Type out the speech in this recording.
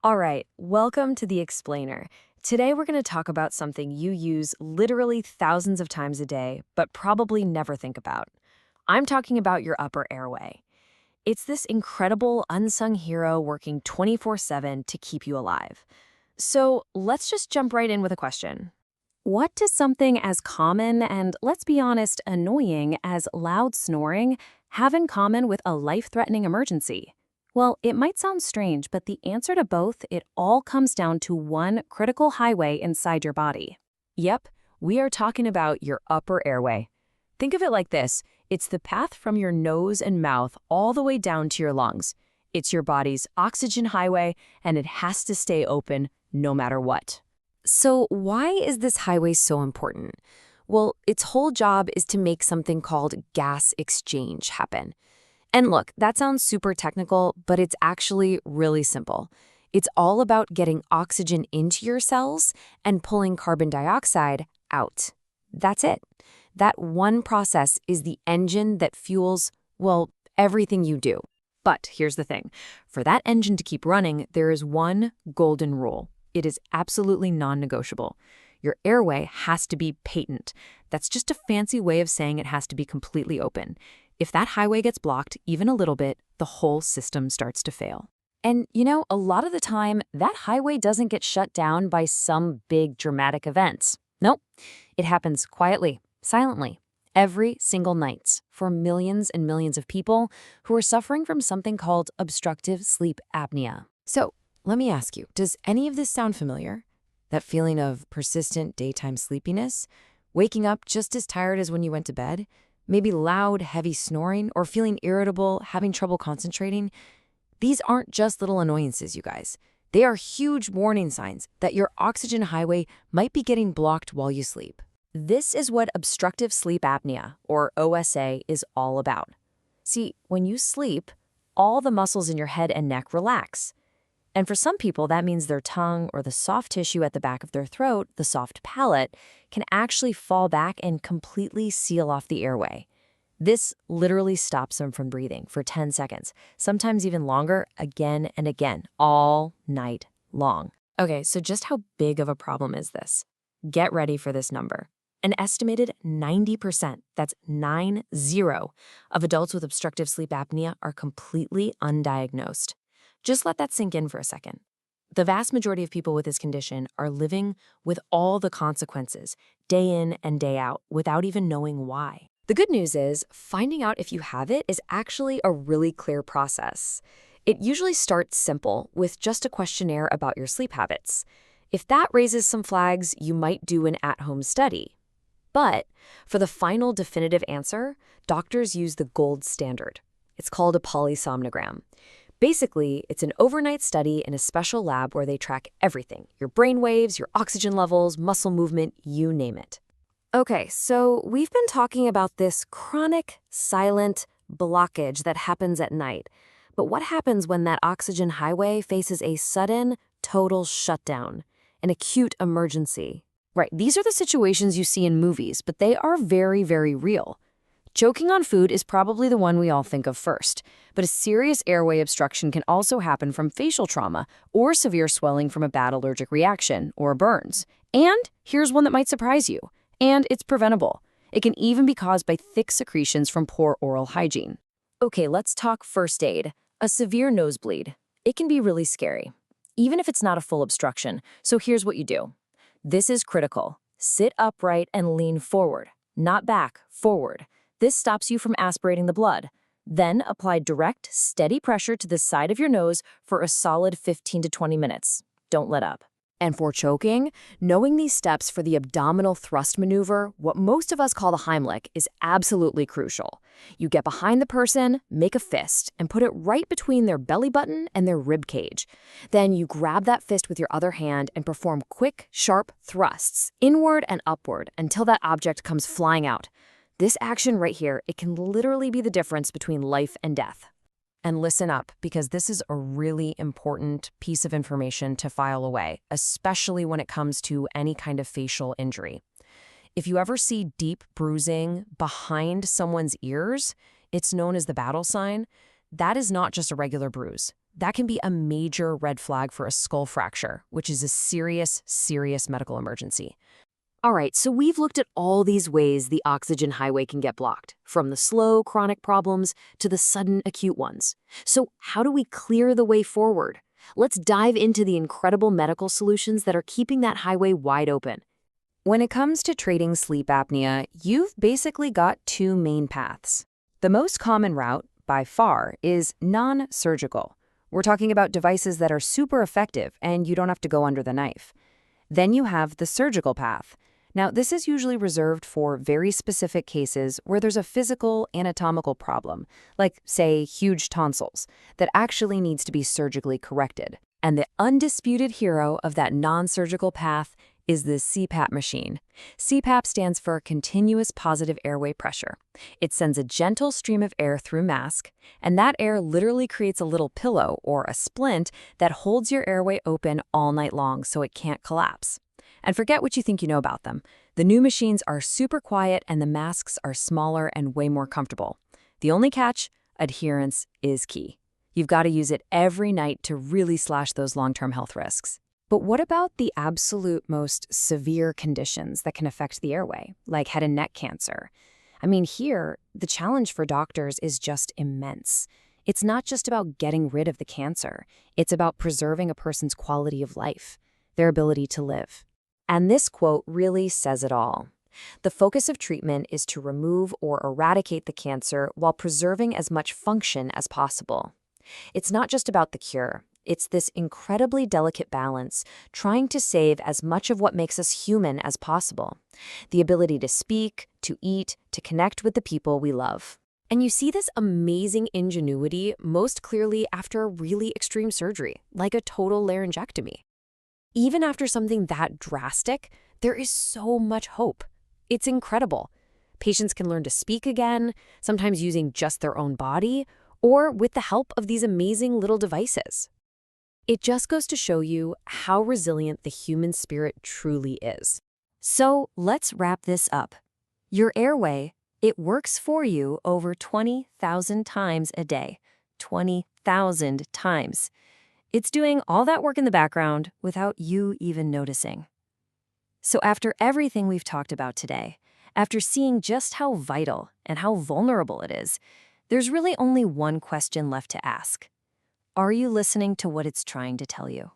All right, welcome to The Explainer. Today we're going to talk about something you use literally thousands of times a day, but probably never think about. I'm talking about your upper airway. It's this incredible unsung hero working 24/7 to keep you alive. So let's just jump right in with a question. What does something as common and, let's be honest, annoying as loud snoring have in common with a life-threatening emergency? Well, it might sound strange, but the answer to both, it all comes down to one critical highway inside your body. Yep, we are talking about your upper airway. Think of it like this. It's the path from your nose and mouth all the way down to your lungs. It's your body's oxygen highway, and it has to stay open no matter what. So why is this highway so important? Well, its whole job is to make something called gas exchange happen. And look, that sounds super technical, but it's actually really simple. It's all about getting oxygen into your cells and pulling carbon dioxide out. That's it. That one process is the engine that fuels, well, everything you do. But here's the thing. For that engine to keep running, there is one golden rule. It is absolutely non-negotiable. Your airway has to be patent. That's just a fancy way of saying it has to be completely open. If that highway gets blocked even a little bit, the whole system starts to fail. And a lot of the time, that highway doesn't get shut down by some big dramatic events. Nope. It happens quietly, silently, every single night for millions and millions of people who are suffering from something called obstructive sleep apnea. So, let me ask you, does any of this sound familiar? That feeling of persistent daytime sleepiness? Waking up just as tired as when you went to bed? Maybe loud, heavy snoring, or feeling irritable, having trouble concentrating? These aren't just little annoyances, you guys. They are huge warning signs that your oxygen highway might be getting blocked while you sleep. This is what obstructive sleep apnea, or OSA, is all about. See, when you sleep, all the muscles in your head and neck relax. And for some people, that means their tongue or the soft tissue at the back of their throat, the soft palate, can actually fall back and completely seal off the airway. This literally stops them from breathing for 10 seconds, sometimes even longer, again and again, all night long. Okay, so just how big of a problem is this? Get ready for this number. An estimated 90%, that's 90, of adults with obstructive sleep apnea are completely undiagnosed. Just let that sink in for a second. The vast majority of people with this condition are living with all the consequences, day in and day out, without even knowing why. The good news is, finding out if you have it is actually a really clear process. It usually starts simple, with just a questionnaire about your sleep habits. If that raises some flags, you might do an at-home study. But for the final definitive answer, doctors use the gold standard. It's called a polysomnogram. Basically, it's an overnight study in a special lab where they track everything, your brain waves, your oxygen levels, muscle movement, you name it. Okay, so we've been talking about this chronic, silent blockage that happens at night. But what happens when that oxygen highway faces a sudden, total shutdown, an acute emergency? Right, these are the situations you see in movies, but they are very, very real. Choking on food is probably the one we all think of first, but a serious airway obstruction can also happen from facial trauma or severe swelling from a bad allergic reaction or burns. And here's one that might surprise you, and it's preventable. It can even be caused by thick secretions from poor oral hygiene. Okay, let's talk first aid. A severe nosebleed. It can be really scary, even if it's not a full obstruction. So here's what you do. This is critical. Sit upright and lean forward, not back, forward. This stops you from aspirating the blood. Then apply direct, steady pressure to the side of your nose for a solid 15 to 20 minutes. Don't let up. And for choking, knowing these steps for the abdominal thrust maneuver, what most of us call the Heimlich, is absolutely crucial. You get behind the person, make a fist, and put it right between their belly button and their rib cage. Then you grab that fist with your other hand and perform quick, sharp thrusts, inward and upward, until that object comes flying out. This action right here, it can literally be the difference between life and death. And listen up, because this is a really important piece of information to file away, especially when it comes to any kind of facial injury. If you ever see deep bruising behind someone's ears, it's known as the battle sign. That is not just a regular bruise. that can be a major red flag for a skull fracture, which is a serious, serious medical emergency. All right, so we've looked at all these ways the oxygen highway can get blocked, from the slow, chronic problems to the sudden, acute ones. So how do we clear the way forward? Let's dive into the incredible medical solutions that are keeping that highway wide open. When it comes to treating sleep apnea, you've basically got two main paths. The most common route, by far, is non-surgical. We're talking about devices that are super effective and you don't have to go under the knife. Then you have the surgical path. Now, this is usually reserved for very specific cases where there's a physical, anatomical problem, like, say, huge tonsils, that actually needs to be surgically corrected. And the undisputed hero of that non-surgical path is the CPAP machine. CPAP stands for Continuous Positive Airway Pressure. It sends a gentle stream of air through mask, and that air literally creates a little pillow or a splint that holds your airway open all night long so it can't collapse. And forget what you think you know about them. The new machines are super quiet and the masks are smaller and way more comfortable. The only catch? Adherence is key. You've got to use it every night to really slash those long-term health risks. But what about the absolute most severe conditions that can affect the airway, like head and neck cancer? I mean, here, the challenge for doctors is just immense. It's not just about getting rid of the cancer. It's about preserving a person's quality of life, their ability to live. And this quote really says it all. The focus of treatment is to remove or eradicate the cancer while preserving as much function as possible. It's not just about the cure. It's this incredibly delicate balance, trying to save as much of what makes us human as possible. The ability to speak, to eat, to connect with the people we love. And you see this amazing ingenuity most clearly after a really extreme surgery, like a total laryngectomy. Even after something that drastic, there is so much hope. It's incredible. Patients can learn to speak again, sometimes using just their own body, or with the help of these amazing little devices. It just goes to show you how resilient the human spirit truly is. So let's wrap this up. Your airway, it works for you over 20,000 times a day. 20,000 times. It's doing all that work in the background without you even noticing. So after everything we've talked about today, after seeing just how vital and how vulnerable it is, there's really only one question left to ask. Are you listening to what it's trying to tell you?